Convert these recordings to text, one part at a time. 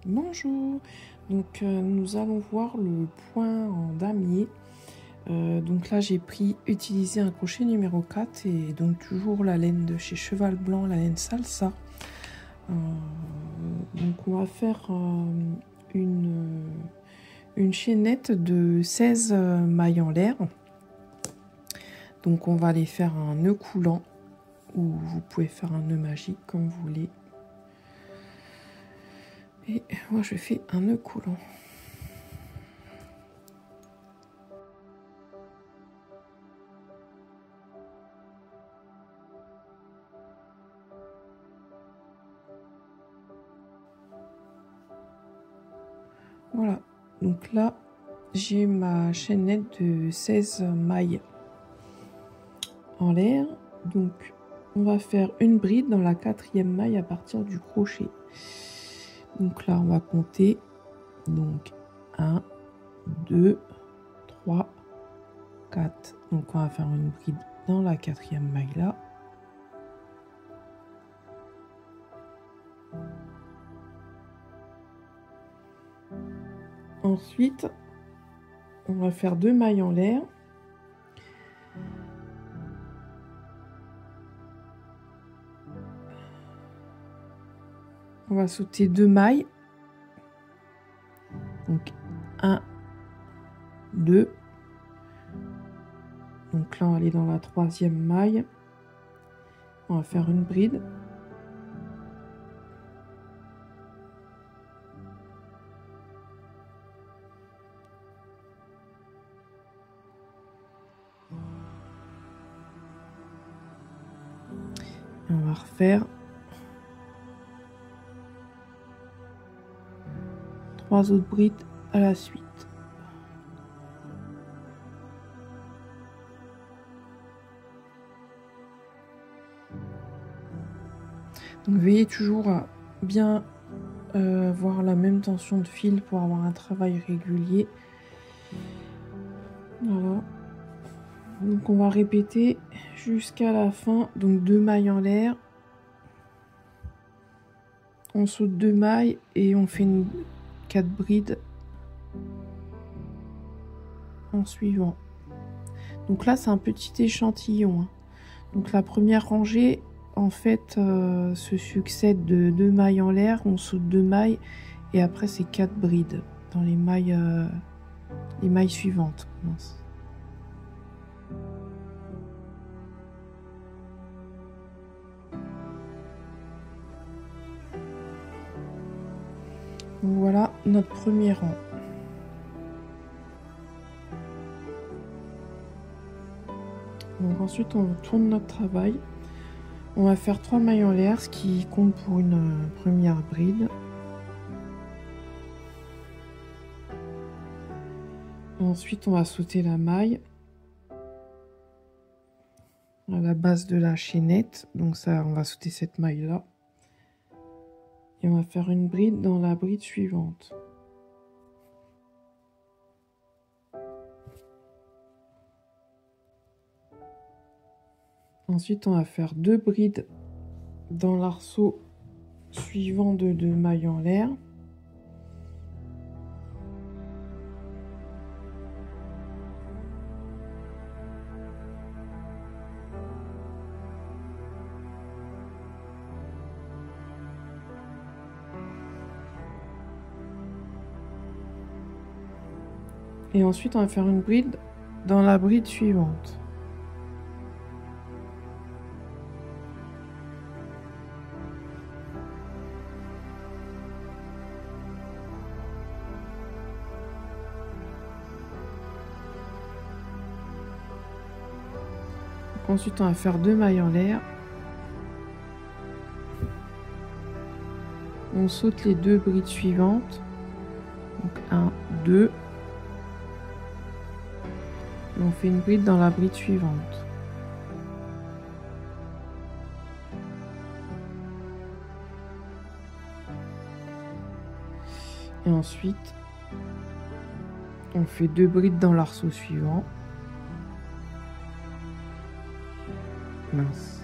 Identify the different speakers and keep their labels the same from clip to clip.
Speaker 1: Bonjour, donc nous allons voir le point en damier. Donc là j'ai utilisé un crochet numéro 4 et donc toujours la laine de chez Cheval Blanc, la laine Salsa. Donc on va faire une chaînette de 16 mailles en l'air. Donc on va aller faire un nœud coulant ou vous pouvez faire un nœud magique comme vous voulez. Et moi je fais un nœud coulant. Voilà, donc là j'ai ma chaînette de 16 mailles en l'air. Donc on va faire une bride dans la 4e maille à partir du crochet. Donc là on va compter donc 1 2 3 4. Donc on va faire une bride dans la 4e maille là. Ensuite on va faire 2 mailles en l'air. On va sauter 2 mailles. Donc 1 2. Donc là on va aller dans la 3e maille. On va faire une bride. Et on va refaire 3 autres brides à la suite. Donc veillez toujours à bien voir la même tension de fil pour avoir un travail régulier. Voilà. Donc on va répéter jusqu'à la fin. Donc 2 mailles en l'air. On saute 2 mailles et on fait 4 brides en suivant. Donc là c'est un petit échantillon, hein. Donc la première rangée en fait se succède de 2 mailles en l'air, on saute 2 mailles et après c'est 4 brides dans les mailles suivantes. Mince. Donc voilà notre premier rang. Donc ensuite on tourne notre travail. On va faire 3 mailles en l'air, ce qui compte pour une première bride. Ensuite on va sauter la maille à la base de la chaînette. Donc ça, on va sauter cette maille là. Et on va faire une bride dans la bride suivante. Ensuite, on va faire 2 brides dans l'arceau suivant de 2 mailles en l'air. Et ensuite, on va faire une bride dans la bride suivante. Ensuite, on va faire 2 mailles en l'air. On saute les 2 brides suivantes. Donc 1, 2. Et on fait une bride dans la bride suivante. Et ensuite, on fait 2 brides dans l'arceau suivant. Mince.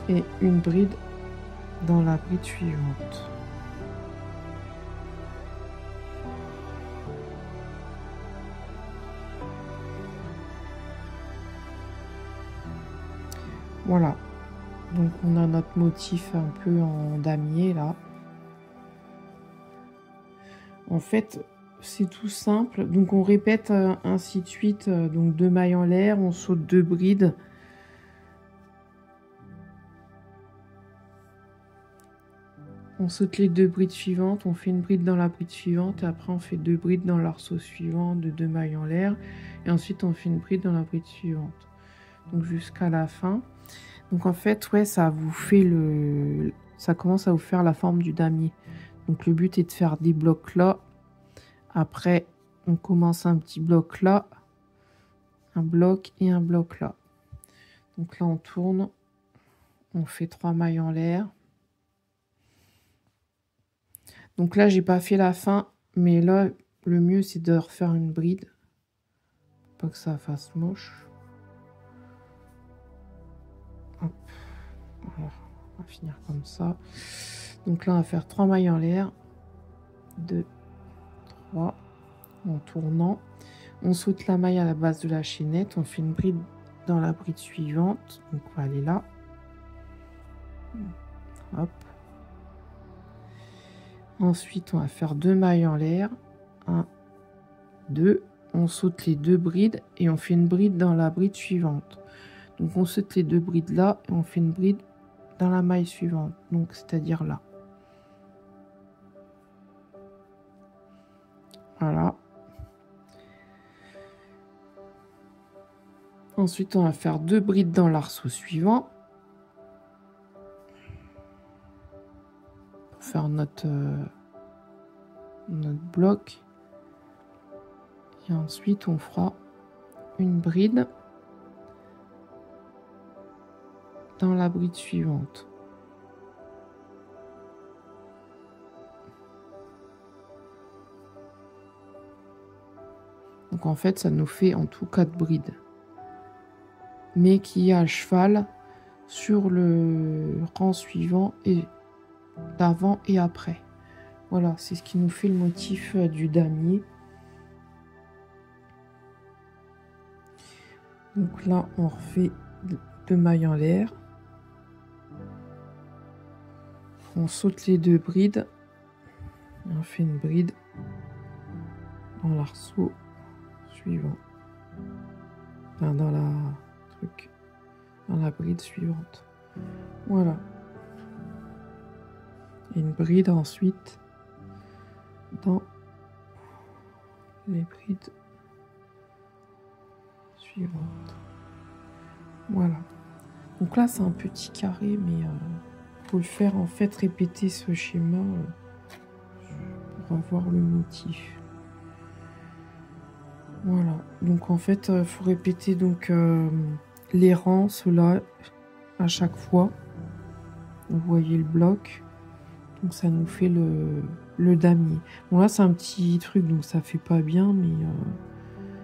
Speaker 1: et une bride dans la bride suivante. Voilà, donc on a notre motif un peu en damier là. En fait, c'est tout simple. Donc on répète ainsi de suite. Donc 2 mailles en l'air, on saute 2 brides. On saute les 2 brides suivantes, on fait une bride dans la bride suivante, et après on fait 2 brides dans l'arceau suivant de 2 mailles en l'air, et ensuite on fait une bride dans la bride suivante. Donc jusqu'à la fin. Donc en fait, ouais, ça vous fait ça commence à vous faire la forme du damier. Donc le but est de faire des blocs là. Après, on commence un petit bloc là, un bloc et un bloc là. Donc là, on tourne, on fait 3 mailles en l'air. Donc là, j'ai pas fait la fin, mais là, le mieux, c'est de refaire une bride. Pas que ça fasse moche. Hop. Voilà, on va finir comme ça. Donc là, on va faire 3 mailles en l'air. 2, 3, en tournant. On saute la maille à la base de la chaînette. On fait une bride dans la bride suivante. Donc on va aller là. Hop. Ensuite, on va faire 2 mailles en l'air. 1, 2. On saute les 2 brides et on fait une bride dans la bride suivante. Donc on saute les 2 brides là et on fait une bride dans la maille suivante. Donc c'est-à-dire là. Voilà. Ensuite, on va faire 2 brides dans l'arceau suivant. Pour faire notre bloc. Et ensuite, on fera une bride dans la bride suivante. Donc en fait, ça nous fait en tout 4 brides. Mais qui est à cheval sur le rang suivant et d'avant et après. Voilà, c'est ce qui nous fait le motif du damier. Donc là, on refait 2 mailles en l'air. On saute les 2 brides. Et on fait une bride dans l'arceau suivant. Enfin, dans la bride suivante. Voilà. Et une bride ensuite dans les brides suivantes. Voilà. Donc là, c'est un petit carré, mais faut le faire en fait, répéter ce schéma pour avoir le motif. Voilà. Donc en fait, faut répéter donc les rangs, ceux-là, à chaque fois. Vous voyez le bloc. Donc ça nous fait le damier. Bon là, c'est un petit truc, donc ça fait pas bien, mais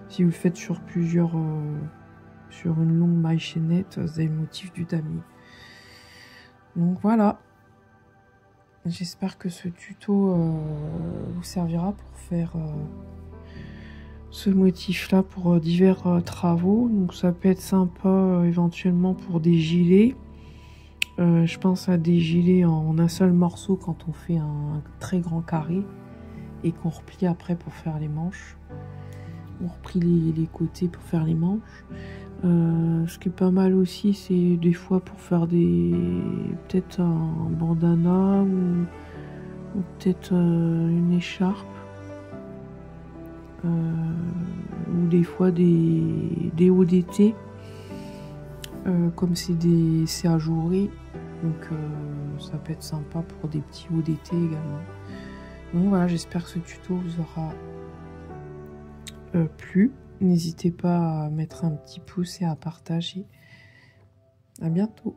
Speaker 1: si vous le faites sur sur une longue maille chaînette, vous avez le motif du damier. Donc voilà. J'espère que ce tuto vous servira pour faire ce motif-là pour divers travaux. Donc ça peut être sympa éventuellement pour des gilets. Je pense à des gilets en un seul morceau quand on fait un très grand carré et qu'on replie après pour faire les manches. On replie les côtés pour faire les manches. Ce qui est pas mal aussi, c'est des fois pour faire peut-être un bandana ou peut-être une écharpe. Ou des fois des hauts d'été. Comme c'est ajouré, donc ça peut être sympa pour des petits hauts d'été également. Donc voilà, j'espère que ce tuto vous aura plu. N'hésitez pas à mettre un petit pouce et à partager. À bientôt.